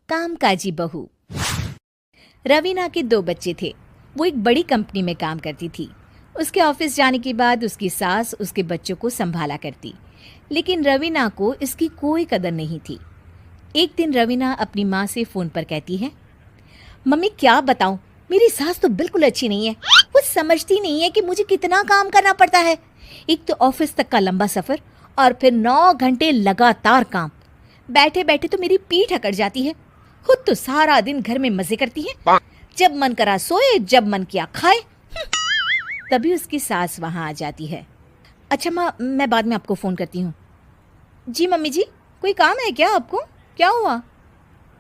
कामकाजी बहू। रवीना के 2 बच्चे थे। वो एक बड़ी कंपनी में काम करती थी। उसके ऑफिस जाने के बाद उसकी सास उसके बच्चों को संभाला करती, लेकिन रवीना को इसकी कोई कदर नहीं थी। एक दिन रवीना अपनी माँ से फ़ोन पर कहती है, मम्मी क्या बताऊं, मेरी सास तो बिल्कुल अच्छी नहीं है। वो समझती नहीं है कि मुझे कितना काम करना पड़ता है। एक तो ऑफिस तक का लंबा सफ़र और फिर 9 घंटे लगातार काम। बैठे बैठे तो मेरी पीठ अकड़ जाती है। खुद तो सारा दिन घर में मजे करती है, जब मन करा सोए, जब मन किया खाए। तभी उसकी सास वहां आ जाती है। अच्छा माँ, मैं बाद में आपको फ़ोन करती हूँ। जी मम्मी जी, कोई काम है क्या आपको? क्या हुआ?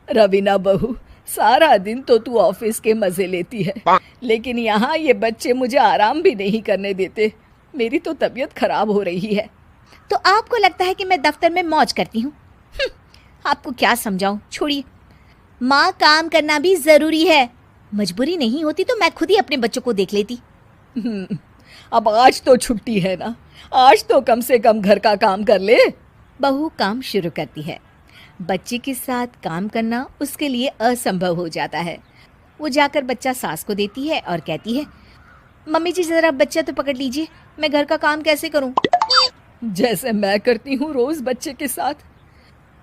रवीना बहू, सारा दिन तो तू ऑफिस के मजे लेती है, लेकिन यहाँ ये बच्चे मुझे आराम भी नहीं करने देते। मेरी तो तबीयत खराब हो रही है। तो आपको लगता है कि मैं दफ्तर में मौज करती हूँ? आपको क्या समझाऊं, छोड़िए। माँ, काम करना भी ज़रूरी है। मजबूरी नहीं होती तो मैं खुद ही अपने बच्चों को देख लेती। अब आज तो छुट्टी है ना, आज तो कम से कम घर का काम कर ले। बहू काम शुरू करती है। बच्चे के साथ काम करना उसके लिए असंभव हो जाता है। वो जाकर बच्चा सास को देती है और कहती है, मम्मी जी ज़रा बच्चा तो पकड़ लीजिए, मैं घर का काम कैसे करूं? जैसे मैं करती हूँ रोज बच्चे के साथ।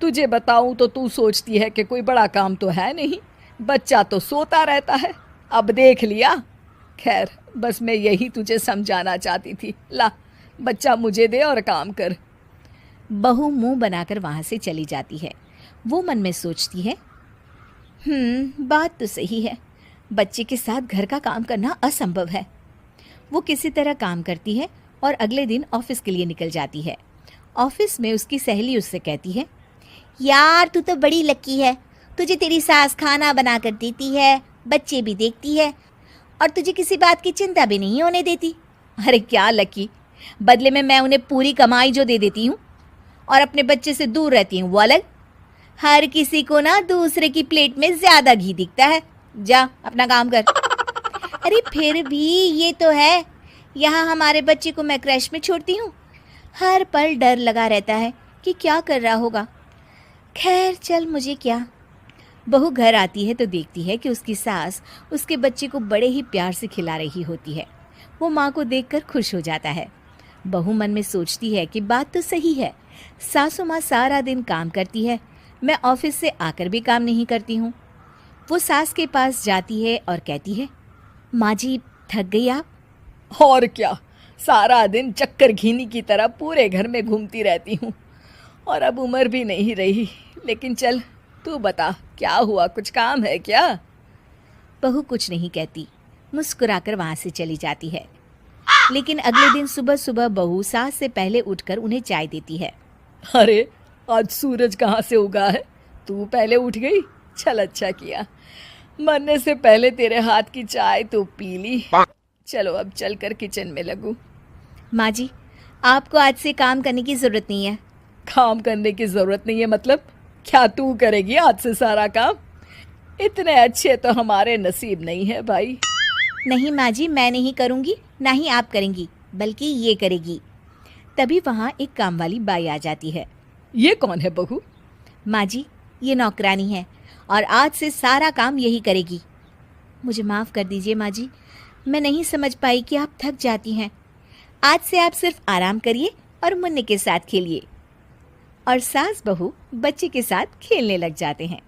तुझे बताऊं तो तू सोचती है कि कोई बड़ा काम तो है नहीं, बच्चा तो सोता रहता है। अब देख लिया। खैर, बस मैं यही तुझे समझाना चाहती थी। ला, बच्चा मुझे दे और काम कर। बहू मुंह बनाकर वहां से चली जाती है। वो मन में सोचती है, बात तो सही है, बच्चे के साथ घर का काम करना असंभव है। वो किसी तरह काम करती है और अगले दिन ऑफिस के लिए निकल जाती है। ऑफिस में उसकी सहेली उससे कहती है, यार तू तो बड़ी लकी है, तुझे तेरी सास खाना बना कर देती है, बच्चे भी देखती है और तुझे किसी बात की चिंता भी नहीं होने देती। अरे क्या लकी, बदले में मैं उन्हें पूरी कमाई जो दे देती हूँ और अपने बच्चे से दूर रहती हूँ वो अलग। हर किसी को ना दूसरे की प्लेट में ज़्यादा घी दिखता है। जा अपना काम कर। अरे फिर भी ये तो है, यहाँ हमारे बच्चे को मैं क्रैश में छोड़ती हूँ, हर पल डर लगा रहता है कि क्या कर रहा होगा। खैर चल, मुझे क्या। बहू घर आती है तो देखती है कि उसकी सास उसके बच्चे को बड़े ही प्यार से खिला रही होती है। वो माँ को देखकर खुश हो जाता है। बहू मन में सोचती है कि बात तो सही है, सासू माँ सारा दिन काम करती है, मैं ऑफिस से आकर भी काम नहीं करती हूँ। वो सास के पास जाती है और कहती है, माँ जी थक गई आप? और क्या, सारा दिन चक्कर घीनी की तरह पूरे घर में घूमती रहती हूँ और अब उम्र भी नहीं रही। लेकिन चल, तू बता क्या हुआ, कुछ काम है क्या? बहू कुछ नहीं कहती, मुस्कुराकर वहाँ से चली जाती है। लेकिन अगले दिन सुबह सुबह बहू सास से पहले उठकर उन्हें चाय देती है। अरे आज सूरज कहाँ से उगा है, तू पहले उठ गई। चल अच्छा किया, मरने से पहले तेरे हाथ की चाय तो पी ली। चलो अब चलकर किचन में लगूं। माँ जी, आपको आज से काम करने की ज़रूरत नहीं है। काम करने की ज़रूरत नहीं है मतलब? क्या तू करेगी आज से सारा काम? इतने अच्छे तो हमारे नसीब नहीं है भाई। नहीं माँ जी, मैं नहीं करूँगी, ना ही आप करेंगी, बल्कि ये करेगी। तभी वहाँ एक काम वाली बाई आ जाती है। ये कौन है बहू? माँ जी, ये नौकरानी है और आज से सारा काम यही करेगी। मुझे माफ़ कर दीजिए माँ जी, मैं नहीं समझ पाई कि आप थक जाती हैं। आज से आप सिर्फ आराम करिए और मुन्ने के साथ खेलिए। और सास बहू बच्चे के साथ खेलने लग जाते हैं।